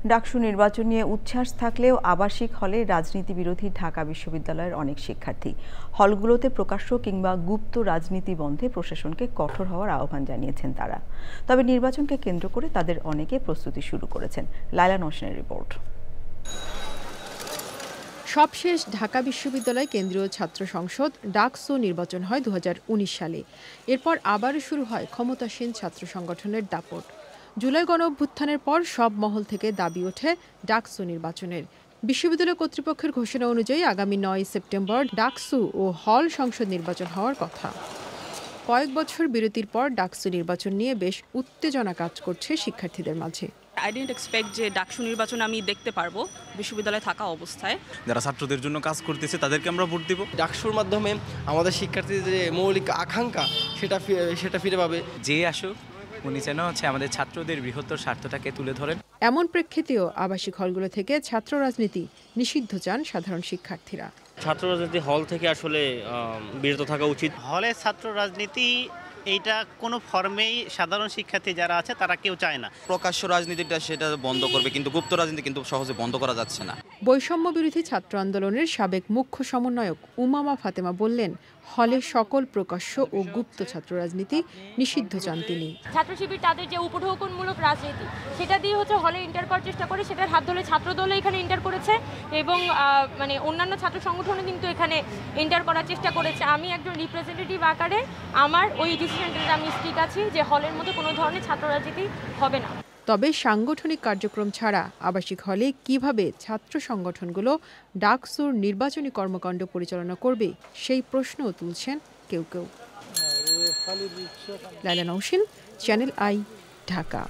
ডাকসু নির্বাচন নিয়ে উচ্ছ্বাস থাকলেও আবাসিক হলে রাজনীতি বিরোধী ঢাকা বিশ্ববিদ্যালয়ের অনেক শিক্ষার্থী হলগুলোতে প্রকাশ্য কিংবা গুপ্ত রাজনীতি বন্ধে প্রশাসনকে কঠোর হওয়ার আহ্বান জানিয়েছেন তারা। তবে নির্বাচনকে কেন্দ্র করে তাদের অনেকে প্রস্তুতি শুরু করেছেন। লায়লা নওশিনের রিপোর্ট। সবশেষ ঢাকা বিশ্ববিদ্যালয় কেন্দ্রীয় ছাত্র সংসদ ডাকসু নির্বাচন হয় 2019 সালে। এরপর আবারও শুরু হয় ক্ষমতাসীন ছাত্র সংগঠনের দাপট। জুলাই গণঅভ্যুত্থানের পর সব মহল থেকে দাবি ওঠে ডাকসু নির্বাচনের। বিশ্ববিদ্যালয় কর্তৃপক্ষের ঘোষণা অনুযায়ী আগামী 9 সেপ্টেম্বর ডাকসু ও হল সংসদ নির্বাচন হওয়ার কথা। কয়েক বছর বিরতির পর ডাকসু নির্বাচন নিয়ে বেশ উত্তেজনা কাজ করছে শিক্ষার্থীদের মাঝে। আই ডিডন্ট এক্সপেক্ট যে ডাকসু নির্বাচন আমি দেখতে পারবো বিশ্ববিদ্যালয়ে থাকা অবস্থায়। যারা ছাত্রদের জন্য কাজ করতেছে তাদেরকে আমরা ভোট দিব। ডাকসুর মাধ্যমে আমাদের শিক্ষার্থীদের যে মৌলিক আকাঙ্ক্ষা সেটা ফিরে পাবে। যে আসুক উনি যেন আমাদের ছাত্রদের বৃহত্তর স্বার্থটাকে তুলে ধরেন। এমন প্রেক্ষিতেও আবাসিক হলগুলো থেকে ছাত্র রাজনীতি নিষিদ্ধ চান সাধারণ শিক্ষার্থীরা। ছাত্র রাজনীতি হল থেকে আসলে বিরত থাকা উচিত। হলে ছাত্র রাজনীতি এইটা কোনো ফর্মেই সাধারণ শিক্ষার্থী যারা আছে তারা কেউ চায় না। প্রকাশ্য রাজনীতিটা সেটা বন্ধ করবে, কিন্তু গুপ্ত রাজনীতি কিন্তু সহজে বন্ধ করা যাচ্ছে না। বৈষম্য বিরোধী ছাত্র আন্দোলনের সাবেক মুখ্য সমন্বয়ক উমামা ফাতেমা বললেন, হলে সকল প্রকাশ্য ও গুপ্ত ছাত্র রাজনীতি নিষিদ্ধ চান তিনি। ছাত্র শিবির তাদের যে উপঢৌকনমূলক রাজনীতি সেটা দিয়ে হলে এন্টার করার চেষ্টা করে, সেটার হাত ধরে ছাত্র দল এখানে এন্টার করেছে এবং অন্যান্য ছাত্র সংগঠনও কিন্তু এখানে এন্টার করার চেষ্টা করেছে। আমি একজন রিপ্রেজেন্টেটিভ আকারে আমার ওই ডিসিশনটাতে আমি স্টিক আছি যে হলের মধ্যে কোনো ধরনের ছাত্র রাজনীতি হবে না। তবে সাংগঠনিক কার্যক্রম ছাড়া আবাসিক হলে কিভাবে ছাত্র সংগঠনগুলো ডাকসুর নির্বাচনী কর্মকাণ্ড পরিচালনা করবে সেই প্রশ্নও তুলছেন কেউ কেউ। Laila Nowshin, channel I, Dhaka.